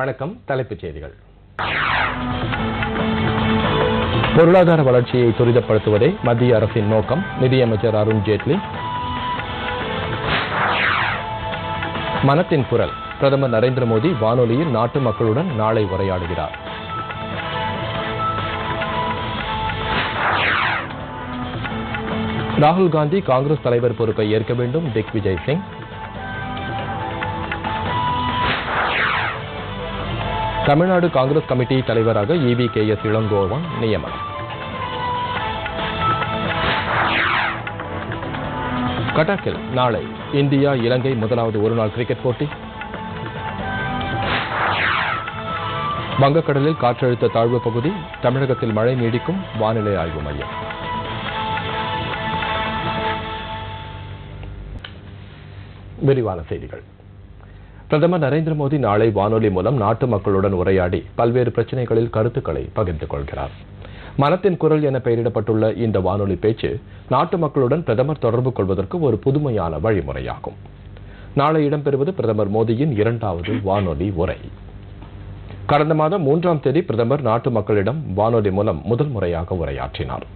வணக்கம். தலைப்புச் செய்திகள். பொருளாதார வளர்ச்சியை துரிதப்படுத்துவதே மத்திய அரசின் நோக்கம். நிதியமைச்சர் அருண் ஜேட்லி. மனத்தின் குரல். பிரதமர் நரேந்திர மோடி வானொலியில் நாட்டு மக்களுடன் நாளை உரையாடுகிறார். ராகுல் காந்தி காங்கிரஸ் தலைவர் பொறுப்பை ஏற்க வேண்டும். திக்விஜய் சிங். தமிழ்நாடு காங்கிரஸ் கமிட்டி தலைவராக EVKS இளங்கோவன் நியமனம். கட்டாக்கில் நாளை இந்தியா இலங்கை முதலாவது ஒருநாள் கிரிக்கெட் போட்டி. வங்கக்கடலில் காற்றழுத்த தாழ்வு பகுதி. தமிழகத்தில் மழை நீடிக்கும். வானிலை ஆய்வு மையம். விரிவான செய்திகள். பிரதமர் நரேந்திர மோடி நாளை வானொலி மூலம் நாட்டு மக்களுடன் உரையாடி பல்வேறு பிரச்சனைகளில் கருத்துக்களை பகிர்ந்து கொள்கிறார். மனத்தின் குரல் என பெயரிடப்பட்டுள்ள இந்த வானொலி பேச்சு நாட்டு மக்களுடன் பிரதமர் தொடர்பு கொள்வதற்கு ஒரு புதுமையான வழிமுறையாகும். நாளை இடம்பெறுவது பிரதமர் மோடியின் 2வது வானொலி உரை. கடந்த மாதம் 3ஆம் தேதி பிரதமர் நாட்டு மக்களிடம் வானொலி மூலம் முதல் முறையாக உரையாற்றினார்.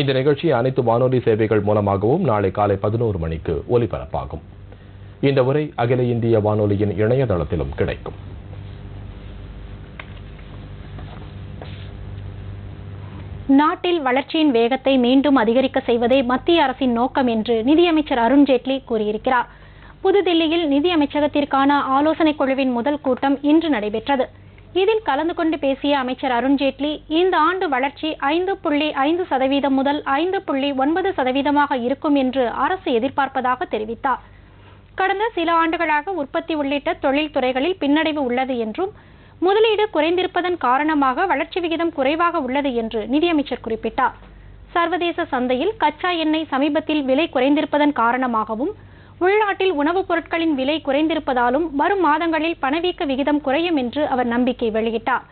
இந்த நிகழ்ச்சி அனைத்து வானொலி சேவைகள் மூலமாகவும் நாளை காலை 11 மணிக்கு ஒலிபரப்பாகும். இந்த உரை அகில இந்திய வானொலியின் இணையதளத்திலும் கிடைக்கும். நாட்டில் வளர்ச்சியின் வேகத்தை மீண்டும் அதிகரிக்க செய்வதே மத்திய அரசின் நோக்கம் என்று நிதியமைச்சர் அருண் ஜேட்லி கூறியிருக்கிறார். புதுதில்லியில் நிதியமைச்சகத்திற்கான ஆலோசனைக் குழுவின் முதல் கூட்டம் இன்று நடைபெற்றது. இதில் கலந்து கொண்டு பேசிய அமைச்சர் அருண் ஜேட்லி, இந்த ஆண்டு வளர்ச்சி 5.5% முதல் 5.9% இருக்கும் என்று அரசு எதிர்பார்ப்பதாக தெரிவித்தார். கடந்த சில ஆண்டுகளாக உற்பத்தி உள்ளிட்ட தொழில் துறைகளில் பின்னடைவு உள்ளது என்றும் முதலீடு குறைந்திருப்பதன் காரணமாக வளர்ச்சி விகிதம் குறைவாக உள்ளது என்று நிதியமைச்சர் குறிப்பிட்டார். சர்வதேச சந்தையில் கச்சா எண்ணெய் சமீபத்தில் விலை குறைந்திருப்பதன் காரணமாகவும் உள்நாட்டில் உணவுப் பொருட்களின் விலை குறைந்திருப்பதாலும் வரும் மாதங்களில் பணவீக்க விகிதம் குறையும் என்று அவர் நம்பிக்கை வெளியிட்டார்.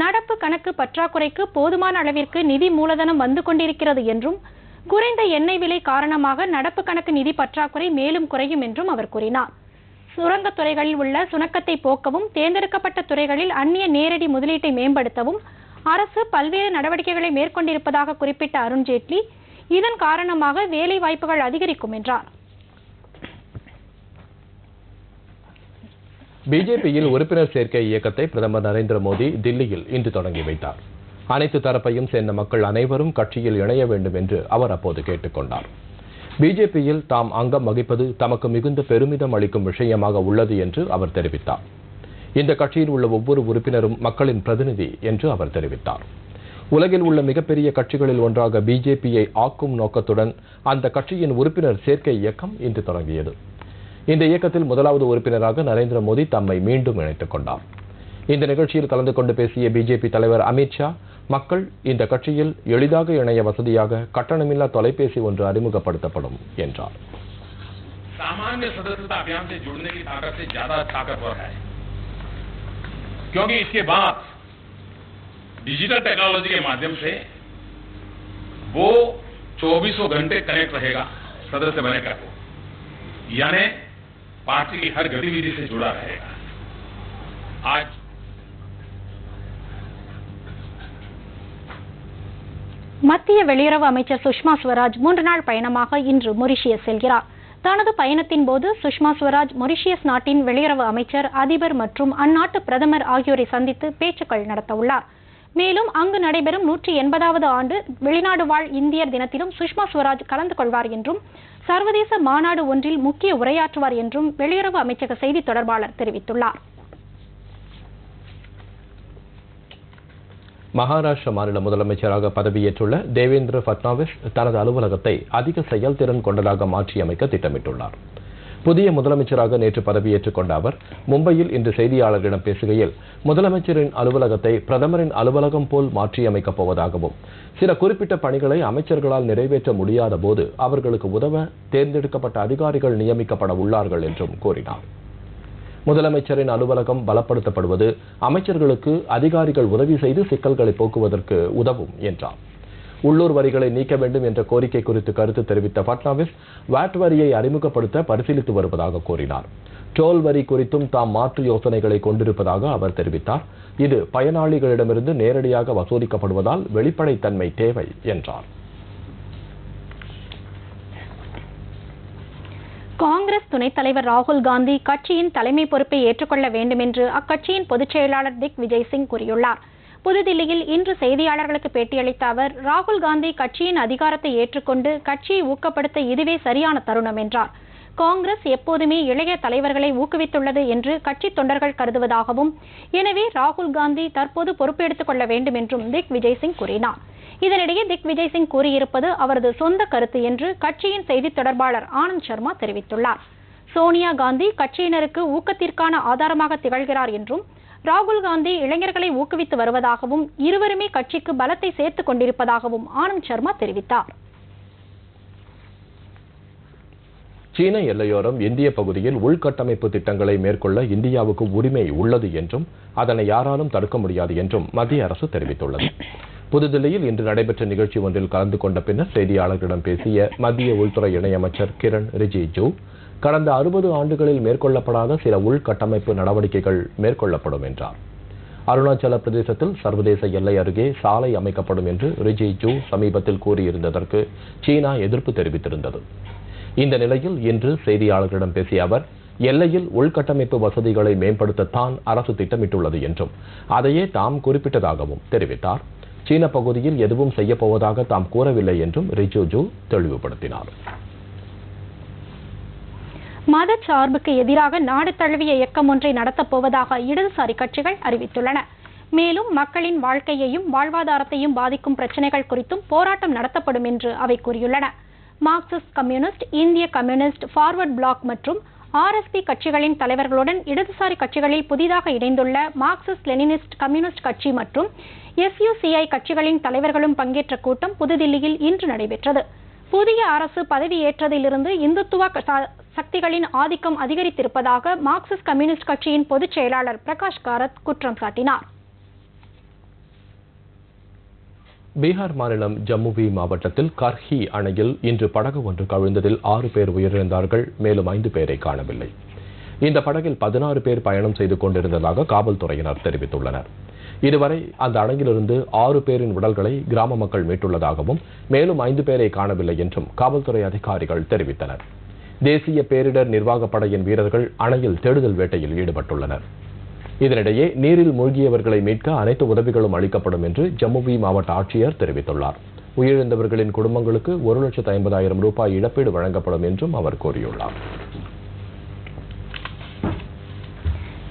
நடப்பு கணக்கு பற்றாக்குறைக்கு போதுமான அளவிற்கு நிதி மூலதனம் வந்து கொண்டிருக்கிறது என்றும் குறைந்த எண்ணெய் விலை காரணமாக நடப்பு கணக்கு நிதி பற்றாக்குறை மேலும் குறையும் என்றும் அவர் கூறினார். சுரங்கத் துறைகளில் உள்ள சுணக்கத்தை போக்கவும் தேர்ந்தெடுக்கப்பட்ட துறைகளில் அந்நிய நேரடி முதலீட்டை மேம்படுத்தவும் அரசு பல்வேறு நடவடிக்கைகளை மேற்கொண்டிருப்பதாக குறிப்பிட்ட அருண் ஜேட்லி, இதன் காரணமாக வேலை வாய்ப்புகள் அதிகரிக்கும் என்றார். பிஜேபியில் உறுப்பினர் சேர்க்கை இயக்கத்தை பிரதமர் நரேந்திர மோடி தில்லியில் இன்று தொடங்கி வைத்தார். அனைத்து தரப்பையும் சேர்ந்த மக்கள் அனைவரும் கட்சியில் இணைய வேண்டும் என்று அவர் அப்போது கேட்டுக்கொண்டார். பிஜேபியில் தாம் அங்கம் வகிப்பது தமக்கு மிகுந்த பெருமிதம் அளிக்கும் விஷயமாக உள்ளது என்று அவர் தெரிவித்தார். இந்த கட்சியில் உள்ள ஒவ்வொரு உறுப்பினரும் மக்களின் பிரதிநிதி என்று அவர் தெரிவித்தார். உலகில் உள்ள மிகப்பெரிய கட்சிகளில் ஒன்றாக பிஜேபியை ஆக்கும் நோக்கத்துடன் அந்த கட்சியின் உறுப்பினர் சேர்க்கை இயக்கம் இன்று தொடங்கியது. இந்த இயக்கத்தில் முதலாவது உறுப்பினராக நரேந்திர மோடி தம்மை மீண்டும் இணைத்துக் கொண்டார். இந்த நிகழ்ச்சியில் கலந்து கொண்டு பேசிய பிஜேபி தலைவர் அமித்ஷா, மக்கள் இந்த கட்சியில் எளிதாக இணைய வசதியாக கட்டணமில்லா தொலைபேசி ஒன்று அறிமுகப்படுத்தப்படும் என்றார். सामान्य सदस्यता अभियान से जुड़ने की ताकत से ज्यादा ताकतवर है, क्योंकि इसके बाद डिजिटल टेक्नोलॉजी के माध्यम से वो 24 घंटे कनेक्ट रहेगा सदस्य बनने का, यानी पार्टी की हर गतिविधि से जुड़ा रहेगा. आज மத்திய வெளியுறவு அமைச்சர் சுஷ்மா ஸ்வராஜ் 3 நாள் பயணமாக இன்று மொரிஷியஸ் செல்கிறார். தனது பயணத்தின் போது சுஷ்மா ஸ்வராஜ் மொரிஷியஸ் நாட்டின் வெளியுறவு அமைச்சர், அதிபர் மற்றும் அந்நாட்டு பிரதமர் ஆகியோரை சந்தித்து பேச்சுக்கள் நடத்த உள்ளார். மேலும் அங்கு நடைபெறும் 180வது ஆண்டு வெளிநாடு வாழ் இந்தியர் தினத்திலும் சுஷ்மா ஸ்வராஜ் கலந்து கொள்வார் என்றும் சர்வதேச மாநாடு ஒன்றில் முக்கிய உரையாற்றுவார் என்றும் வெளியுறவு அமைச்சக செய்தி தொடர்பாளர் தெரிவித்துள்ளார். மகாராஷ்டிர மாநில முதலமைச்சராக பதவியேற்றுள்ள தேவேந்திர பட்னாவிஸ் தனது அலுவலகத்தை அதிக செயல்திறன் கொண்டதாக மாற்றியமைக்க திட்டமிட்டுள்ளார். புதிய முதலமைச்சராக நேற்று பதவியேற்றுக் கொண்ட அவர் மும்பையில் இன்று செய்தியாளர்களிடம் பேசுகையில், முதலமைச்சரின் அலுவலகத்தை பிரதமரின் அலுவலகம் போல் மாற்றியமைக்கப் போவதாகவும் சில குறிப்பிட்ட பணிகளை அமைச்சர்களால் நிறைவேற்ற முடியாத போது அவர்களுக்கு உதவ தேர்ந்தெடுக்கப்பட்ட அதிகாரிகள் நியமிக்கப்பட உள்ளார்கள் என்றும் கூறினார். முதலமைச்சரின் அலுவலகம் பலப்படுத்தப்படுவது அமைச்சர்களுக்கு அதிகாரிகள் உதவி செய்து சிக்கல்களை போக்குவதற்கு உதவும் என்றார். உள்ளூர் வரிகளை நீக்க வேண்டும் என்ற கோரிக்கை குறித்து கருத்து தெரிவித்த பட்னாவிஸ், வாட் வரியை அறிமுகப்படுத்த பரிசீலித்து வருவதாக கூறினார். டோல் வரி குறித்தும் தாம் மாற்று யோசனைகளை கொண்டிருப்பதாக அவர் தெரிவித்தார். இது பயனாளிகளிடமிருந்து நேரடியாக வசூலிக்கப்படுவதால் வெளிப்படைத்தன்மை தேவை என்றார். காங்கிரஸ் துணைத் தலைவர் ராகுல் காந்தி கட்சியின் தலைமை பொறுப்பை ஏற்றுக்கொள்ள வேண்டும் என்று அக்கட்சியின் பொதுச் செயலாளர் திக் விஜய் சிங் கூறியுள்ளார். புதுதில்லியில் இன்று செய்தியாளர்களுக்கு பேட்டியளித்த அவர், ராகுல் காந்தி கட்சியின் அதிகாரத்தை ஏற்றுக்கொண்டு கட்சியை ஊக்கப்படுத்த இதுவே சரியான தருணம் என்றார். காங்கிரஸ் எப்போதுமே இளைய தலைவர்களை ஊக்குவித்துள்ளது என்று கட்சி தொண்டர்கள் கருதுவதாகவும், எனவே ராகுல் காந்தி தற்போது பொறுப்பெடுத்துக் கொள்ள வேண்டும் என்றும் திக் விஜய் சிங் கூறினார். இதனிடையே திக் விஜய் சிங் கூறியிருப்பது அவரது சொந்த கருத்து என்று கட்சியின் செய்தி தொடர்பாளர் ஆனந்த் சர்மா தெரிவித்துள்ளார். சோனியா காந்தி கட்சியினருக்கு ஊக்கத்திற்கான ஆதாரமாக திகழ்கிறார் என்றும், ராகுல் காந்தி இளைஞர்களை ஊக்குவித்து வருவதாகவும், இருவருமே கட்சிக்கு பலத்தை சேர்த்துக் கொண்டிருப்பதாகவும் ஆனந்த் சர்மா தெரிவித்தார். சீன எல்லையோரம் இந்திய பகுதியில் உள்கட்டமைப்பு திட்டங்களை மேற்கொள்ள இந்தியாவுக்கு உரிமை உள்ளது என்றும் அதனை யாராலும் தடுக்க முடியாது என்றும் மத்திய அரசு தெரிவித்துள்ளது. புதுதில்லியில் இன்று நடைபெற்ற நிகழ்ச்சி ஒன்றில் கலந்து கொண்ட பின்னர் செய்தியாளர்களிடம் பேசிய மத்திய உள்துறை இணையமைச்சர் கிரண் ரிஜிஜு, கடந்த 60 ஆண்டுகளில் மேற்கொள்ளப்படாத சில உள்கட்டமைப்பு நடவடிக்கைகள் மேற்கொள்ளப்படும் என்றார். அருணாச்சல பிரதேசத்தில் சர்வதேச எல்லை அருகே சாலை அமைக்கப்படும் என்று ரிஜிஜு சமீபத்தில் கூறியிருந்ததற்கு சீனா எதிர்ப்பு தெரிவித்திருந்தது. இந்த நிலையில் இன்று செய்தியாளர்களிடம் பேசிய அவர், எல்லையில் உள்கட்டமைப்பு வசதிகளை மேம்படுத்தத்தான் அரசு திட்டமிட்டுள்ளது என்றும் அதையே தாம் குறிப்பிட்டதாகவும் தெரிவித்தார். சீன பகுதியில் எதுவும் செய்யப்போவதாக தாம் கூறவில்லை என்றும் ரிஜிஜு தெளிவுபடுத்தினார். மதச்சார்புக்கு எதிராக நாடு தழுவிய இயக்கம் ஒன்றை நடத்தப் போவதாக இடதுசாரி கட்சிகள் அறிவித்துள்ளன. மேலும் மக்களின் வாழ்க்கையையும் வாழ்வாதாரத்தையும் பாதிக்கும் பிரச்சனைகள் குறித்தும் போராட்டம் நடத்தப்படும் என்று அவை கூறியுள்ளன. மார்க்சிஸ்ட் கம்யூனிஸ்ட், இந்திய கம்யூனிஸ்ட், ஃபார்வர்ட் பிளாக் மற்றும் ஆர்எஸ்பி கட்சிகளின் தலைவர்களுடன் இடதுசாரி கட்சிகளில் புதிதாக இணைந்துள்ள மார்க்சிஸ்ட் லெனினிஸ்ட் கம்யூனிஸ்ட் கட்சி மற்றும் எஸ்யூசிஐ கட்சிகளின் தலைவர்களும் பங்கேற்ற கூட்டம் புதுதில்லியில் இன்று நடைபெற்றது. புதிய அரசு பதவியேற்றதிலிருந்து இந்துத்துவ சக்திகளின் ஆதிக்கம் அதிகரித்திருப்பதாக மார்க்சிஸ்ட் கம்யூனிஸ்ட் கட்சியின் பொதுச் செயலாளர் பிரகாஷ் காரத் குற்றம் சாட்டினார். பீகார் மாநிலம் ஜம்முவி மாவட்டத்தில் கர்ஹி அணையில் இன்று படகு ஒன்று கவிழ்ந்ததில் 6 பேர் உயிரிழந்தார்கள். மேலும் 5 பேரை காணவில்லை. இந்த படகில் 16 பேர் பயணம் செய்து கொண்டிருந்ததாக காவல்துறையினர் தெரிவித்துள்ளனர். இதுவரை அந்த அணையிலிருந்து 6 பேரின் உடல்களை கிராம மக்கள் மீட்டுள்ளதாகவும் மேலும் 5 பேரை காணவில்லை என்றும் காவல்துறை அதிகாரிகள் தெரிவித்தனர். தேசிய பேரிடர் நிர்வாக படையின் வீரர்கள் அணையில் தேடுதல் வேட்டையில் ஈடுபட்டுள்ளனர். இதனிடையே நீரில் மூழ்கியவர்களை மீட்க அனைத்து உதவிகளும் அளிக்கப்படும் என்று ஜம்முவி மாவட்ட ஆட்சியர் தெரிவித்துள்ளார். உயிரிழந்தவர்களின் குடும்பங்களுக்கு 1,50,000 ரூபாய் இழப்பீடு வழங்கப்படும் என்றும் அவர் கூறியுள்ளார்.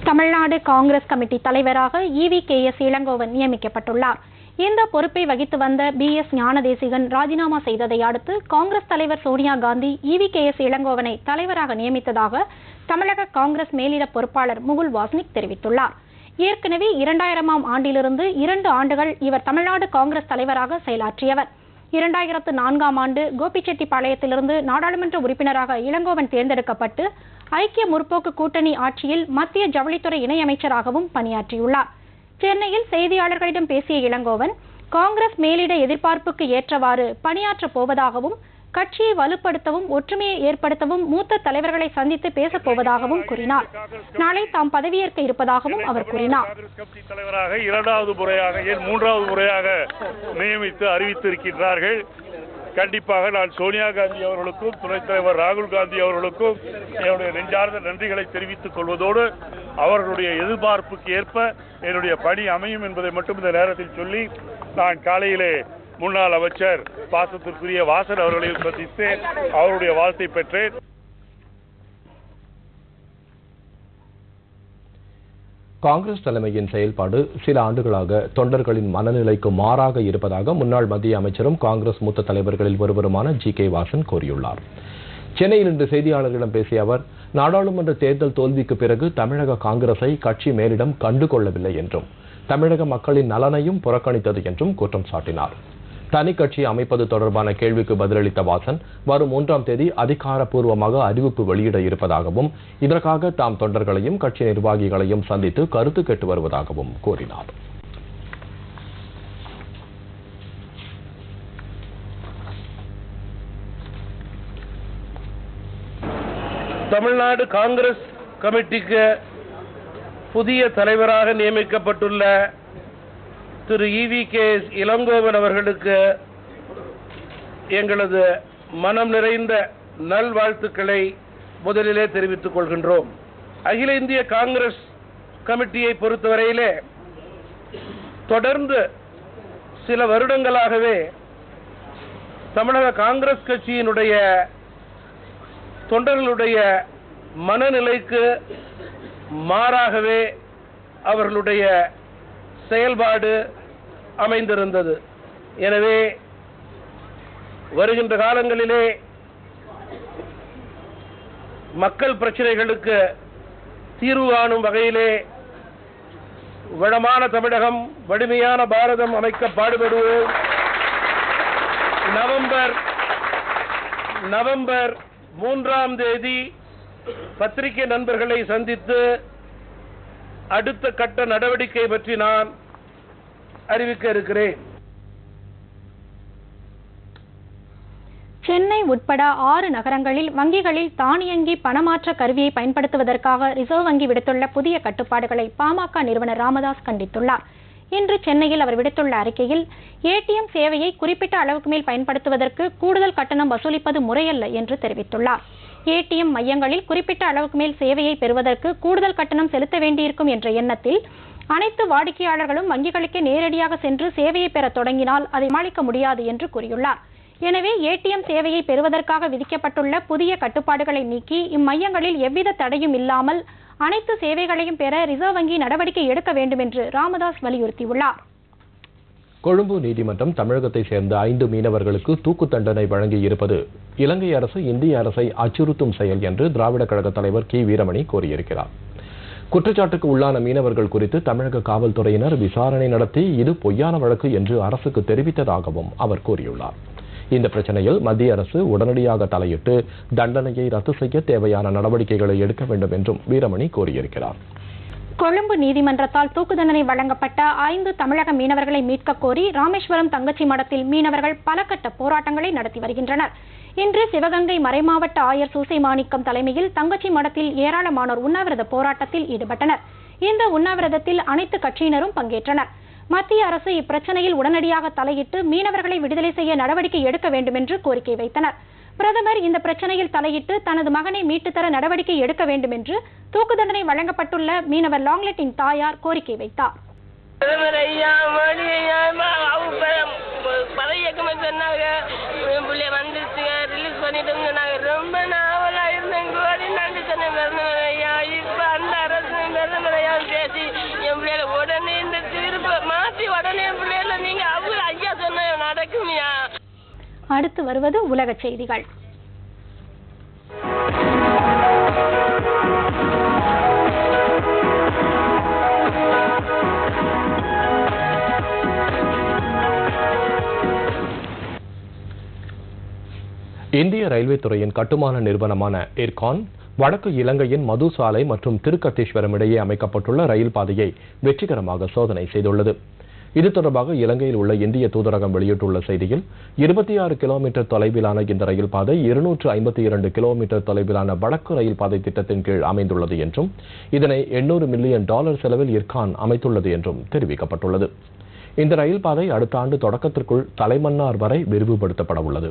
தமிழ்நாடு காங்கிரஸ் கமிட்டி தலைவராக EVKS இளங்கோவன் நியமிக்கப்பட்டுள்ளார். இந்த பொறுப்பை வகித்து வந்த BS ஞானதேசிகன் ராஜினாமா செய்ததை அடுத்து காங்கிரஸ் தலைவர் சோனியா காந்தி EVKS இளங்கோவனை தலைவராக நியமித்ததாக தமிழக காங்கிரஸ் மேலிட பொறுப்பாளர் முகுல் வாஸ்னிக் தெரிவித்துள்ளார். ஏற்கனவே 2000ஆம் ஆண்டிலிருந்து 2 ஆண்டுகள் இவர் தமிழ்நாடு காங்கிரஸ் தலைவராக செயலாற்றியவர். 2004ஆம் ஆண்டு கோபிச்செட்டிப்பாளையத்திலிருந்து நாடாளுமன்ற உறுப்பினராக இளங்கோவன் தேர்ந்தெடுக்கப்பட்டு ஐக்கிய முற்போக்கு கூட்டணி ஆட்சியில் மத்திய ஜவுளித்துறை இணையமைச்சராகவும் பணியாற்றியுள்ளார். சென்னையில் செய்தியாளர்களிடம் பேசிய இளங்கோவன், காங்கிரஸ் மேலிட எதிர்பார்ப்புக்கு ஏற்றவாறு பணியாற்றப் போவதாகவும் கட்சியை வலுப்படுத்தவும் ஒற்றுமையை ஏற்படுத்தவும் மூத்த தலைவர்களை சந்தித்து பேசப் போவதாகவும் கூறினார். நாளை தாம் பதவியேற்க இருப்பதாகவும் அவர் கூறினார். தலைவராக 2வது முறையாக 3வது முறையாக நியமித்து அறிவித்திருக்கின்றார்கள். கண்டிப்பாக நான் சோனியா காந்தி அவர்களுக்கும் துணைத் தலைவர் ராகுல் காந்தி அவர்களுக்கும் என்னுடைய நெஞ்சார்ந்த நன்றிகளை தெரிவித்துக் கொள்வதோடு அவர்களுடைய எதிர்பார்ப்புக்கு ஏற்ப என்னுடைய பணி அமையும் என்பதை மட்டும் இந்த நேரத்தில் சொல்லி, நான் காலையிலே முன்னாள் அமைச்சர் பாசத்திற்குரிய வாசன் அவர்களையும் சந்தித்து அவருடைய வாழ்த்தை பெற்றேன். காங்கிரஸ் தலைமையின் செயல்பாடு சில ஆண்டுகளாக தொண்டர்களின் மனநிலைக்கு மாறாக இருப்பதாக முன்னாள் மத்திய அமைச்சரும் காங்கிரஸ் மூத்த தலைவர்களில் ஒருவருமான GK வாசன் கூறியுள்ளார். சென்னையில் இன்று செய்தியாளர்களிடம் பேசிய அவர், நாடாளுமன்ற தேர்தல் தோல்விக்கு பிறகு தமிழக காங்கிரஸை கட்சி மேலிடம் கண்டுகொள்ளவில்லை என்றும் தமிழக மக்களின் நலனையும் புறக்கணித்தது என்றும் குற்றம் சாட்டினார். தனி கட்சி அமைப்பது தொடர்பான கேள்விக்கு பதிலளித்த வாசன், வரும் 3ஆம் தேதி அதிகாரப்பூர்வமாக அறிவிப்பு வெளியிட இருப்பதாகவும் இதற்காக தாம் தொண்டர்களையும் கட்சி நிர்வாகிகளையும் சந்தித்து கருத்து கேட்டு வருவதாகவும் கூறினார். தமிழ்நாடு காங்கிரஸ் கமிட்டிக்கு புதிய தலைவராக நியமிக்கப்பட்டுள்ள திரு EVK இளங்கோவன் அவர்களுக்கு எங்களது மனம் நிறைந்த நல்வாழ்த்துக்களை முதலிலே தெரிவித்துக் கொள்கின்றோம். அகில இந்திய காங்கிரஸ் கமிட்டியை பொறுத்தவரையிலே தொடர்ந்து சில வருடங்களாகவே தமிழக காங்கிரஸ் கட்சியினுடைய தொண்டர்களுடைய மனநிலைக்கு மாறாகவே அவர்களுடைய செயல்பாடு அமைந்திருந்தது. எனவே வருகின்ற காலங்களிலே மக்கள் பிரச்சனைகளுக்கு தீர்வு காணும் வகையிலே வளமான தமிழகம், வலிமையான பாரதம் அமைக்க பாடுபடுவோம். நவம்பர் 3ஆம் தேதி பத்திரிகை நண்பர்களை சந்தித்து அடுத்த கட்ட நடவடிக்கை பற்றி நான் அறிவிக்க இருக்கிறேன். சென்னை உட்பட 6 நகரங்களில் வங்கிகளில் தானியங்கி பணமாற்ற கருவியை பயன்படுத்துவதற்காக ரிசர்வ் வங்கி விடுத்துள்ள புதிய கட்டுப்பாடுகளை பாமக நிறுவனர் ராமதாஸ் கண்டித்துள்ளார். இன்று சென்னையில் அவர் விடுத்துள்ள அறிக்கையில் ATM சேவையை குறிப்பிட்ட அளவுக்கு மேல் பயன்படுத்துவதற்கு கூடுதல் கட்டணம் வசூலிப்பது முறையல்ல என்று தெரிவித்துள்ளார். ATM மையங்களில் குறிப்பிட்ட அளவுக்கு மேல் சேவையை பெறுவதற்கு கூடுதல் கட்டணம் செலுத்த வேண்டியிருக்கும் என்ற எண்ணத்தில் அனைத்து வாடிக்கையாளர்களும் வங்கிகளுக்கே நேரடியாக சென்று சேவையை பெற தொடங்கினால் அதை சமாளிக்க முடியாது என்று கூறியுள்ளார். எனவே ATM சேவையை பெறுவதற்காக விதிக்கப்பட்டுள்ள புதிய கட்டுப்பாடுகளை நீக்கி இம்மையங்களில் எவ்வித தடையும் இல்லாமல் அனைத்து சேவைகளையும் பெற ரிசர்வ் வங்கி நடவடிக்கை எடுக்க வேண்டும் என்று ராமதாஸ் வலியுறுத்தியுள்ளார். கொழும்பு நீதிமன்றம் தமிழகத்தை சேர்ந்த 5 மீனவர்களுக்கு தூக்கு தண்டனை வழங்கியிருப்பது இலங்கை அரசு இந்திய அரசை அச்சுறுத்தும் செயல் என்று திராவிட கழக தலைவர் கி. வீரமணி கூறியிருக்கிறார். குற்றச்சாட்டுக்கு உள்ளான மீனவர்கள் குறித்து தமிழக காவல்துறையினர் விசாரணை நடத்தி இது பொய்யான வழக்கு என்று அரசுக்கு தெரிவித்ததாகவும் அவர் கூறியுள்ளார். இந்த பிரச்சனையில் மத்திய அரசு உடனடியாக தலையிட்டு தண்டனையை ரத்து செய்ய தேவையான நடவடிக்கைகளை எடுக்க வேண்டும் என்றும் வீரமணி கூறியிருக்கிறார். கொழும்பு நீதிமன்றத்தால் தூக்கு தண்டனை வழங்கப்பட்ட 5 தமிழக மீனவர்களை மீட்க கோரி ராமேஸ்வரம் தங்கச்சி மடத்தில் மீனவர்கள் பல கட்ட போராட்டங்களை நடத்தி வருகின்றனர். இன்று சிவகங்கை மறைமாவட்ட ஆயர் சூசை மாணிக்கம் தலைமையில் தங்கச்சி மடத்தில் ஏராளமானோர் உண்ணாவிரத போராட்டத்தில் ஈடுபட்டனர். இந்த உண்ணாவிரதத்தில் அனைத்து கட்சியினரும் பங்கேற்றனர். மத்திய அரசு இப்பிரச்சனையில் உடனடியாக தலையிட்டு மீனவர்களை விடுதலை செய்ய நடவடிக்கை எடுக்க வேண்டும் என்று கோரிக்கை வைத்தனர். பிரதமர் இந்த பிரச்சனையில் தலையிட்டு தனது மகனை மீட்டுத்தர நடவடிக்கை எடுக்க வேண்டும் என்று தூக்கு தண்டனை வழங்கப்பட்டுள்ள மீனவர் லாங்லெட்டின் தாயார் கோரிக்கை வைத்தார். அடுத்து வருவது உலக செய்திகள். இந்திய ரயில்வே துறையின் கட்டுமான நிறுவனமான இர்கான் வடக்கு இலங்கையின் மதுசாலை மற்றும் திருக்கத்தீஸ்வரம் இடையே அமைக்கப்பட்டுள்ள ரயில் பாதையை வெற்றிகரமாக சோதனை செய்துள்ளது. இது தொடர்பாக இலங்கையில் உள்ள இந்திய தூதரகம் வெளியிட்டுள்ள செய்தியில் 26 கிலோமீட்டர் தொலைவிலான இந்த ரயில் பாதை 252 கிலோமீட்டர் தொலைவிலான வடக்கு ரயில் பாதை திட்டத்தின் கீழ் அமைந்துள்ளது என்றும் இதனை $800 மில்லியன் செலவில் இர்கான் அமைத்துள்ளது என்றும் தெரிவிக்கப்பட்டுள்ளது. இந்த ரயில் பாதை அடுத்த ஆண்டு தொடக்கத்திற்குள் தலைமன்னார் வரை விரிவுபடுத்தப்பட உள்ளது.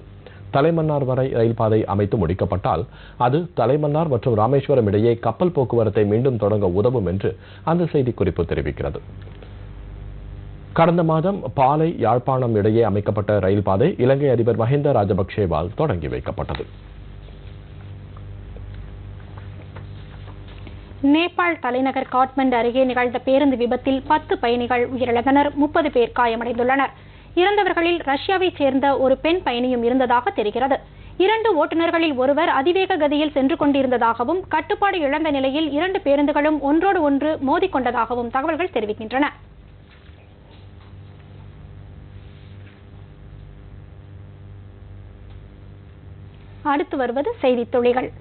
தலைமன்னார் வரை ரயில் பாதை அமைத்து முடிக்கப்பட்டால் அது தலைமன்னார் மற்றும் ராமேஸ்வரம் இடையே கப்பல் போக்குவரத்தை மீண்டும் தொடங்க உதவும் என்று அந்த செய்திக்குறிப்பு தெரிவிக்கிறது. கடந்த மாதம் பாலை யாழ்ப்பாணம் இடையே அமைக்கப்பட்ட ரயில் பாதை இலங்கை அதிபர் மஹிந்த ராஜபக்சேவால் தொடங்கி வைக்கப்பட்டது. நேபாள் தலைநகர் காட்மண்டு அருகே நிகழ்ந்த பேருந்து விபத்தில் 10 பயணிகள் உயிரிழந்தனர், 30 பேர் காயமடைந்துள்ளனர். இறந்தவர்களில் ரஷ்யாவைச் சேர்ந்த ஒரு பெண் பயணியும் இருந்ததாக தெரிகிறது. 2 ஓட்டுநர்களில் ஒருவர் அதிவேக கதியில் சென்று கொண்டிருந்ததாகவும் கட்டுப்பாடு இழந்த நிலையில் 2 பேருந்துகளும் ஒன்றோடு ஒன்று மோதிக்கொண்டதாகவும் தகவல்கள் தெரிவிக்கின்றன. அடுத்து வருவது செய்தித் துளிகள்.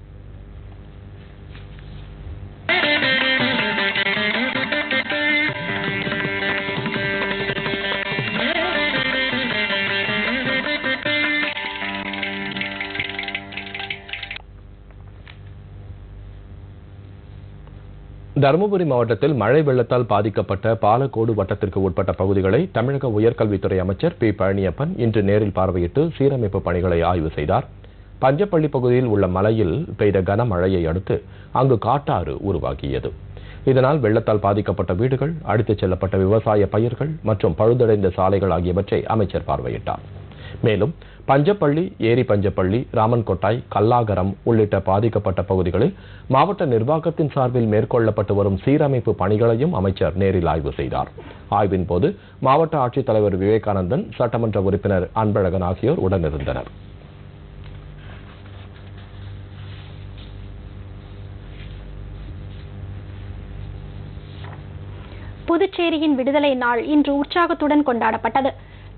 தருமபுரி மாவட்டத்தில் மழை வெள்ளத்தால் பாதிக்கப்பட்ட பாலக்கோடு வட்டத்திற்கு உட்பட்ட பகுதிகளை தமிழக உயர்கல்வித்துறை அமைச்சர் பி பழனியப்பன் இன்று நேரில் பார்வையிட்டு சீரமைப்பு பணிகளை ஆய்வு செய்தார். பஞ்சப்பள்ளி பகுதியில் உள்ள மலையில் பெய்த கனமழையை அடுத்து அங்கு காட்டாறு உருவாகியது. இதனால் வெள்ளத்தால் பாதிக்கப்பட்ட வீடுகள், அடித்துச் செல்லப்பட்ட விவசாய பயிர்கள் மற்றும் பழுதடைந்த சாலைகள் ஆகியவற்றை அமைச்சர் பார்வையிட்டார். மேலும் பஞ்சப்பள்ளி, ஏரி பஞ்சப்பள்ளி, ராமன்கொட்டாய், கல்லாகரம் உள்ளிட்ட பாதிக்கப்பட்ட பகுதிகளில் மாவட்ட நிர்வாகத்தின் சார்பில் மேற்கொள்ளப்பட்டு வரும் சீரமைப்பு பணிகளையும் அமைச்சர் நேரில் ஆய்வு செய்தார். ஆய்வின் போது மாவட்ட ஆட்சித்தலைவர் விவேகானந்தன், சட்டமன்ற உறுப்பினர் அன்பழகன் ஆகியோர் உடனிருந்தனர். புதுச்சேரியின் விடுதலை நாள் இன்று உற்சாகத்துடன் கொண்டாடப்பட்டது.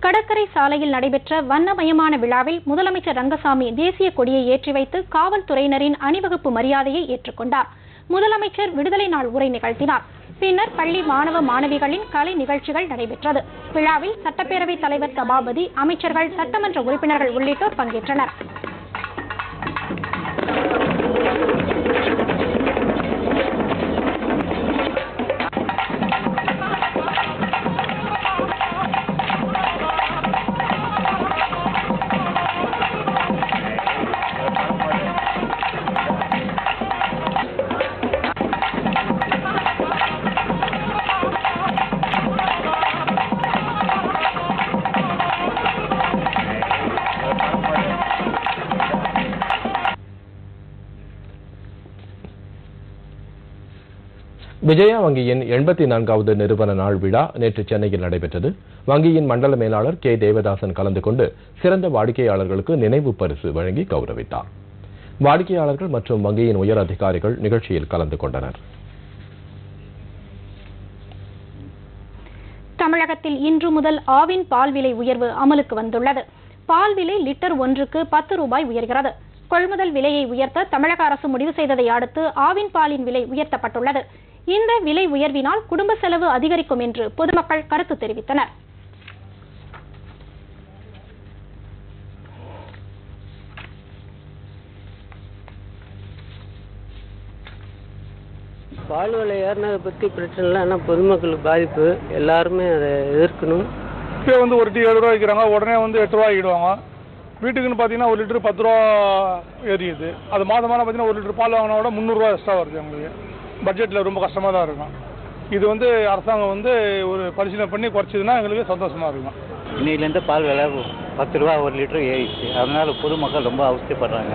கடற்கரை சாலையில் நடைபெற்ற வண்ணமயமான விழாவில் முதலமைச்சர் ரங்கசாமி தேசிய கொடியை ஏற்றி வைத்து காவல்துறையினரின் அணிவகுப்பு மரியாதையை ஏற்றுக்கொண்டார். முதலமைச்சர் விடுதலை நாள் உரை நிகழ்த்தினார். பின்னர் பள்ளி மாணவ மாணவிகளின் கலை நிகழ்ச்சிகள் நடைபெற்றது. விழாவில் சட்டப்பேரவைத் தலைவர் சபாபதி, அமைச்சர்கள், சட்டமன்ற உறுப்பினர்கள் உள்ளிட்டோர் பங்கேற்றனர். விஜயா வங்கியின் 84வது நிறுவன நாள் விழா நேற்று சென்னையில் நடைபெற்றது. வங்கியின் மண்டல மேலாளர் கே தேவதாசன் கலந்து கொண்டு சிறந்த வாடிக்கையாளர்களுக்கு நினைவு பரிசு வழங்கி கௌரவித்தார். வாடிக்கையாளர்கள் மற்றும் வங்கியின் உயர் அதிகாரிகள் நிகழ்ச்சியில் கலந்து கொண்டனர். தமிழகத்தில் இன்று முதல் ஆவின் பால் விலை உயர்வு அமலுக்கு வந்துள்ளது. பால் விலை லிட்டர் ஒன்றுக்கு 10 ரூபாய் உயர்கிறது. கொள்முதல் விலையை உயர்த்த தமிழக அரசு முடிவு செய்ததை அடுத்து ஆவின் பாலின் விலை உயர்த்தப்பட்டுள்ளது. இந்த விலை உயர்வினால் குடும்ப செலவு அதிகரிக்கும் என்று பொதுமக்கள் கருத்து தெரிவித்தனர். பால் விலை ஏறினதை பற்றி பிரச்சனை இல்லை. ஆனால் பொதுமக்களுக்கு பாதிப்பு, எல்லாருமே அதை எதிர்க்கணும். இப்போ ஒரு டீ 7 ரூபா விற்கிறாங்க, உடனே 8 ரூபா ஆகிடுவாங்க. வீட்டுக்குன்னு பார்த்தீங்கன்னா 1 லிட்டரு 10 ரூபா ஏறியுது. அது மாதமான பார்த்தீங்கன்னா 1 லிட்டர் பால் வாங்கினா கூட 300 ரூபா எக்ஸ்ட்ரா வருது. எங்களுக்கு பட்ஜெட்டில் ரொம்ப கஷ்டமாக தான் இருக்கும். இது அரசாங்கம் ஒரு பரிசீலனை பண்ணி குறைச்சதுன்னா எங்களுக்கு சந்தோஷமாக இருக்கும். இன்னையிலேருந்து பால் விலை 10 ரூபா 1 லிட்டரு ஏறிச்சு. அதனால பொதுமக்கள் ரொம்ப அவசியப்படுறாங்க.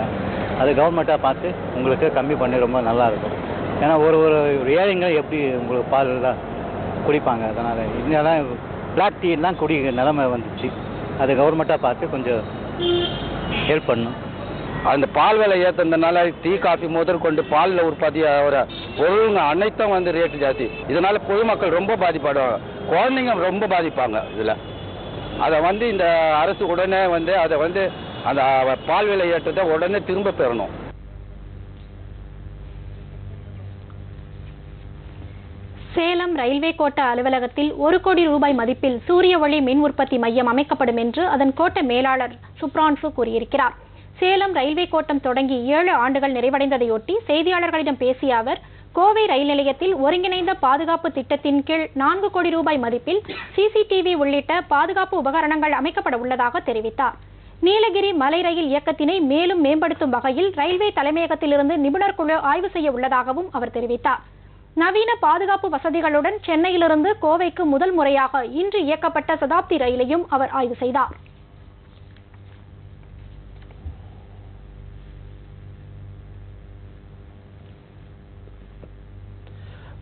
அது கவர்மெண்ட்டாக பார்த்து உங்களுக்கு கம்மி பண்ணி ரொம்ப நல்லாயிருக்கும். ஏன்னா ஒரு ஏழைங்க எப்படி உங்களுக்கு பால்லாம் குடிப்பாங்க. அதனால் இதெல்லாம் பிளாக் டீலாம் குடி நிலைமை வந்துச்சு. அது கவர்மெண்ட்டாக பார்த்து கொஞ்சம் ஹெல்ப் பண்ணும். அந்த பால் விலை ஏற்றதுனால டீ, காஃபி முதற்கொண்டு பாலில் உற்பத்தி பொருளுங்க அனைத்தும் ரேட்டு ஜாஸ்தி. இதனால பொதுமக்கள் ரொம்ப பாதிப்படுவாங்க. குழந்தைங்க ரொம்ப பாதிப்பாங்க. இதில் அதை இந்த அரசு உடனே அதை அந்த பால் விலை ஏற்றத்தை உடனே திரும்ப பெறணும். சேலம் ரயில்வே கோட்ட அலுவலகத்தில் 1 கோடி ரூபாய் மதிப்பில் சூரிய ஒளி மின் உற்பத்தி மையம் அமைக்கப்படும் என்று அதன் கோட்ட மேலாளர் சுப்ரான்சு கூறியிருக்கிறார். சேலம் ரயில்வே கோட்டம் தொடங்கி 7 ஆண்டுகள் நிறைவடைந்ததையொட்டி செய்தியாளர்களிடம் பேசிய அவர், கோவை ரயில் நிலையத்தில் ஒருங்கிணைந்த பாதுகாப்பு திட்டத்தின் கீழ் 4 கோடி ரூபாய் மதிப்பில் சிசிடிவி உள்ளிட்ட பாதுகாப்பு உபகரணங்கள் அமைக்கப்பட உள்ளதாக தெரிவித்தார். நீலகிரி மலை ரயில் இயக்கத்தினை மேலும் மேம்படுத்தும் வகையில் ரயில்வே தலைமையகத்திலிருந்து நிபுணர் குழு ஆய்வு செய்ய உள்ளதாகவும் அவர் தெரிவித்தார். நவீன பாதுகாப்பு வசதிகளுடன் சென்னையிலிருந்து கோவைக்கு முதல் முறையாக இன்று இயக்கப்பட்ட சதாப்தி ரயிலையும் அவர் ஆய்வு செய்தார்.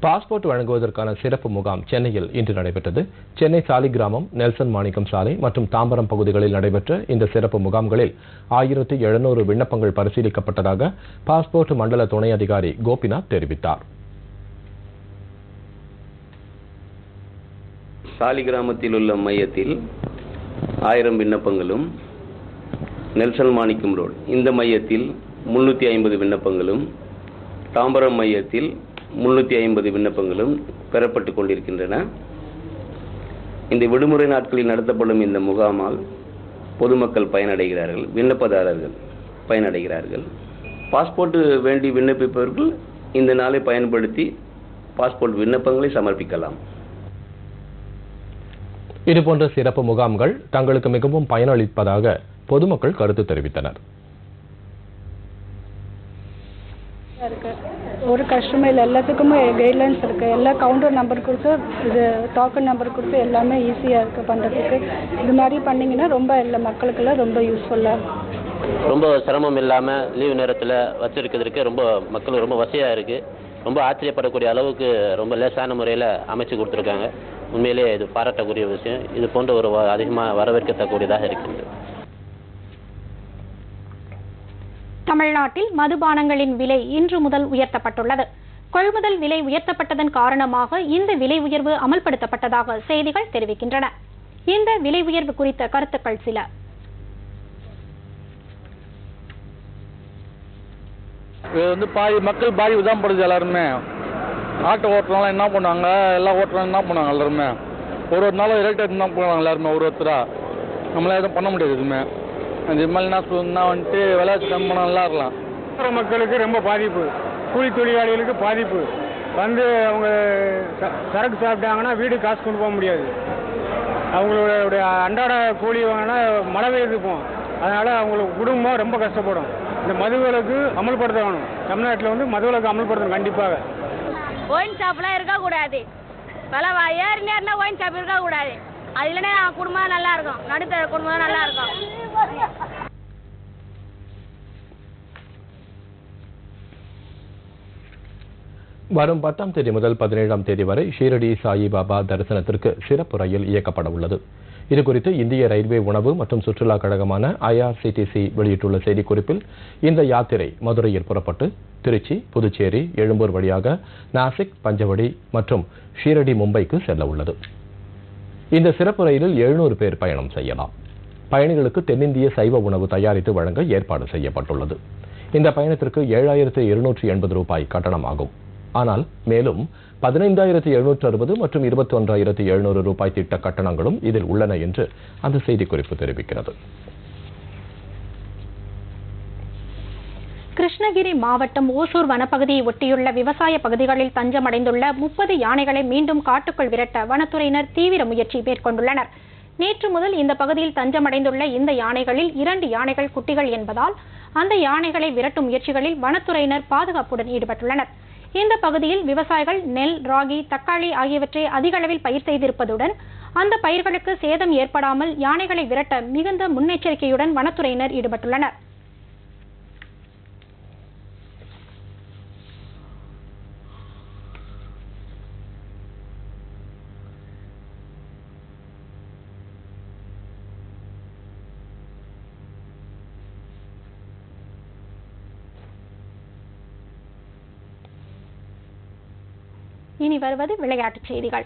பாஸ்போர்ட் வழங்குவதற்கான சிறப்பு முகாம் சென்னையில் இன்று நடைபெற்றது. சென்னை சாலிகிராமம், நெல்சன் மாணிக்கம் சாலை மற்றும் தாம்பரம் பகுதிகளில் நடைபெற்ற இந்த சிறப்பு முகாம்களில் 1700 விண்ணப்பங்கள் பரிசீலிக்கப்பட்டதாக பாஸ்போர்ட் மண்டல துணை அதிகாரி கோபிநாத் தெரிவித்தார். சாலிகிராமத்தில் உள்ள மையத்தில் 1000 விண்ணப்பங்களும், நெல்சன் மாணிக்கம் ரோடு இந்த மையத்தில் 350 விண்ணப்பங்களும், தாம்பரம் மையத்தில் 350 விண்ணப்பங்களும் பெறப்பட்டு கொண்டிருக்கின்றன. இந்த விடுமுறை நாட்களில் நடத்தப்படும் இந்த முகாமால் பொதுமக்கள் பயனடைகிறார்கள், விண்ணப்பதாரர்கள் பயனடைகிறார்கள். பாஸ்போர்ட் வேண்டி விண்ணப்பிப்பவர்கள் இந்த நாளை பயன்படுத்தி பாஸ்போர்ட் விண்ணப்பங்களை சமர்ப்பிக்கலாம். இதுபோன்ற சிறப்பு முகாம்கள் தங்களுக்கு மிகவும் பயனளிப்பதாக பொதுமக்கள் கருத்து தெரிவித்தனர். ஒரு கஷ்டமே இல்லை, எல்லாத்துக்குமே கைட்லைன்ஸ் இருக்குது. எல்லா கவுண்டர் நம்பர் கொடுத்து இது டோக்கன் நம்பர் கொடுத்து எல்லாமே ஈஸியாக இருக்குது பண்ணுறதுக்கு. இது மாதிரி பண்ணிங்கன்னா ரொம்ப இல்லை மக்களுக்கெல்லாம் ரொம்ப யூஸ்ஃபுல்லாக இருக்கும். ரொம்ப சிரமம் இல்லாமல் லீவு நேரத்தில் வச்சுருக்கிறதுக்கு ரொம்ப மக்களுக்கு ரொம்ப வசதியாக இருக்குது. ரொம்ப ஆச்சரியப்படக்கூடிய அளவுக்கு ரொம்ப லேசான முறையில் அமைச்சு கொடுத்துருக்காங்க. உண்மையிலேயே இது பாராட்டக்கூடிய விஷயம். இது போன்ற ஒரு அதிகமாக வரவேற்கத்தக்கூடியதாக இருக்கின்றது. தமிழ்நாட்டில் மதுபானங்களின் விலை இன்று முதல் உயர்த்தப்பட்டுள்ளது. கொள்முதல் விலை உயர்த்தப்பட்டதன் காரணமாக இந்த விலை உயர்வு அமல்படுத்தப்பட்டதாக செய்திகள் தெரிவிக்கின்றன. இந்த விலை உயர்வு குறித்த கருத்துக்கள் சில. மக்கள் பாதிப்பு தான் படுது. எல்லாருமே ஆட்டோ ஓட்டுறவங்களாம் என்ன பண்ணாங்க, எல்லா ஓட்டுறவங்க என்ன பண்ணாங்க, எல்லாருமே ஒரு நாளும் ரேட் எடுத்து தான் போனாங்க. எல்லாருமே ஒருத்தராக நம்மளால எதுவும் பண்ண முடியாது. எதுவுமே அந்த மாதிரி என்ன சொன்னா வந்துட்டு விளையாட்டு கம்மி நல்லா இருக்கலாம். மக்களுக்கு ரொம்ப பாதிப்பு, கூலி தொழிலாளிகளுக்கு பாதிப்பு. வந்து அவங்க சரக்கு சாப்பிட்டாங்கன்னா வீடு காசு கொண்டு போக முடியாது. அவங்களுடைய அன்றாட கூலி வாங்கினா மழை பெய்யுதுப்போம். அதனால் அவங்களுக்கு குடும்பம் ரொம்ப கஷ்டப்படும். இந்த மதுவிலக்கு அமல்படுத்த வேணும். தமிழ்நாட்டில் வந்து மதுவிலக்கு அமல்படுத்தணும் கண்டிப்பாக. ஒயின் ஷாப்லாம் இருக்கக்கூடாது. விலை ஏறி நேரம்னா ஒயின் ஷாப் இருக்கக்கூடாது. அது இல்லைன்னா குடும்பம் நல்லா இருக்கும், நடுத்தர குடும்பம் நல்லா இருக்கும். வரும் 10ஆம் தேதி முதல் 17ஆம் தேதி வரை ஷீரடி சாயிபாபா தரிசனத்திற்கு சிறப்பு ரயில் இயக்கப்பட உள்ளது. இதுகுறித்து இந்திய ரயில்வே உணவு மற்றும் சுற்றுலா கழகமான IRCTC வெளியிட்டுள்ள செய்திக்குறிப்பில், இந்த யாத்திரை மதுரையில் புறப்பட்டு திருச்சி, புதுச்சேரி, எழும்பூர் வழியாக நாசிக், பஞ்சவடி மற்றும் ஷீரடி, மும்பைக்கு செல்ல உள்ளது. இந்த சிறப்பு ரயிலில் 700 பேர் பயணம் செய்யலாம். பயணிகளுக்கு தென்னிந்திய சைவ உணவு தயாரித்து வழங்க ஏற்பாடு செய்யப்பட்டுள்ளது. இந்த பயணத்திற்கு 7,280 ரூபாய் கட்டணம் ஆகும். ஆனால் மேலும் 15,760 மற்றும் 21,700 ரூபாய் திட்ட கட்டணங்களும் இதில் உள்ளன என்று அந்த செய்திக்குறிப்பு தெரிவிக்கிறது. கிருஷ்ணகிரி மாவட்டம் ஓசூர் வனப்பகுதியை ஒட்டியுள்ள விவசாய பகுதிகளில் தஞ்சமடைந்துள்ள 30 யானைகளை மீண்டும் காட்டுக்குள் விரட்ட வனத்துறையினர் தீவிர முயற்சி மேற்கொண்டுள்ளனர். நேற்று முதல் இந்த பகுதியில் தஞ்சமடைந்துள்ள இந்த யானைகளில் 2 யானைகள் குட்டிகள் என்பதால் அந்த யானைகளை விரட்டும் முயற்சிகளில் வனத்துறையினர் பாதுகாப்புடன் ஈடுபட்டுள்ளனர். இந்த பகுதியில் விவசாயிகள் நெல், ராகி, தக்காளி ஆகியவற்றை அதிக அளவில் பயிர் செய்திருப்பதுடன் அந்த பயிர்களுக்கு சேதம் ஏற்படாமல் யானைகளை விரட்ட மிகுந்த முன்னெச்சரிக்கையுடன் வனத்துறையினர் ஈடுபட்டுள்ளனர். இனி வருவது விளையாட்டுச் செய்திகள்.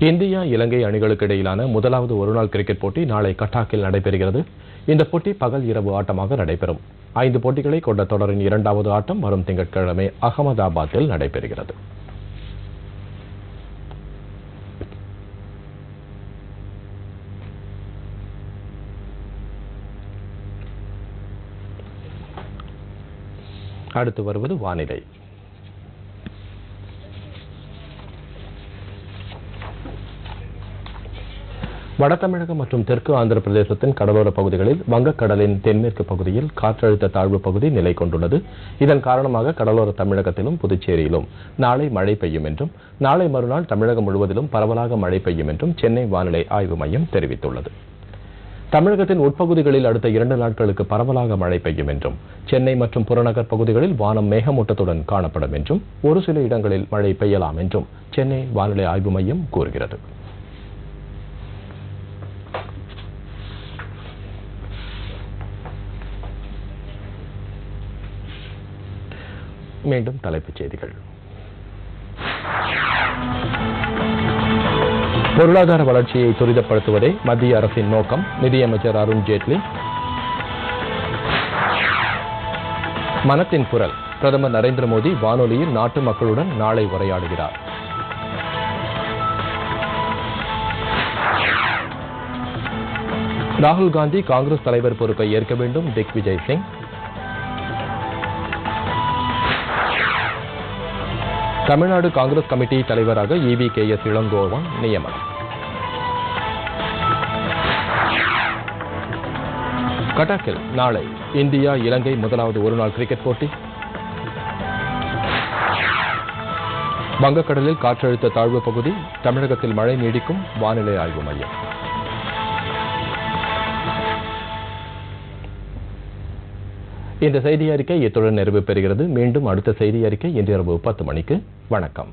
இந்தியா இலங்கை அணிகளுக்கு இடையிலான முதலாவது ஒருநாள் கிரிக்கெட் போட்டி நாளை கட்டாக்கில் நடைபெறுகிறது. இந்த போட்டி பகல் இரவு ஆட்டமாக நடைபெறும். 5 போட்டிகளை கொண்ட தொடரின் 2வது ஆட்டம் வரும் திங்கட்கிழமை அகமதாபாத்தில் நடைபெறுகிறது. அடுத்து வருவது வானிலை. வடதமிழகம் மற்றும் தெற்கு ஆந்திர பிரதேசத்தின் கடலோர பகுதிகளில் வங்கக்கடலின் தென்மேற்கு பகுதியில் காற்றழுத்த தாழ்வு பகுதி நிலை கொண்டுள்ளது. இதன் காரணமாக கடலோர தமிழகத்திலும் புதுச்சேரியிலும் நாளை மழை பெய்யும் என்றும், நாளை மறுநாள் தமிழகம் முழுவதிலும் பரவலாக மழை பெய்யும் என்றும் சென்னை வானிலை ஆய்வு மையம் தெரிவித்துள்ளது. தமிழகத்தின் உட்பகுதிகளில் அடுத்த 2 நாட்களுக்கு பரவலாக மழை பெய்யும் என்றும், சென்னை மற்றும் புறநகர் பகுதிகளில் வானம் மேகமூட்டத்துடன் காணப்படும் என்றும், ஒரு சில இடங்களில் மழை பெய்யலாம் என்றும் சென்னை வானிலை ஆய்வு மையம் கூறுகிறது. மீண்டும் தலைப்புச் செய்திகள். பொருளாதார வளர்ச்சியை துரிதப்படுத்துவதே மத்திய அரசின் நோக்கம், நிதியமைச்சர் அருண் ஜேட்லி. மனத்தின் குரல் பிரதமர் நரேந்திர மோடி வானொலியில் நாட்டு மக்களுடன் நாளை உரையாடுகிறார். ராகுல் காந்தி காங்கிரஸ் தலைவர் பொறுப்பை ஏற்க வேண்டும், திக்விஜய் சிங். தமிழ்நாடு காங்கிரஸ் கமிட்டி தலைவராக EVKS இளங்கோவன் நியமனம். கட்டாக்கில் நாளை இந்தியா இலங்கை முதலாவது ஒருநாள் கிரிக்கெட் போட்டி. வங்கக்கடலில் காற்றழுத்த தாழ்வு பகுதி, தமிழகத்தில் மழை நீடிக்கும், வானிலை ஆய்வு மையம். இந்த செய்தி அறிக்கை இத்துடன் நிறைவு பெறுகிறது. மீண்டும் அடுத்த செய்தி அறிக்கை இன்றிரவு 10 மணிக்கு. வணக்கம்.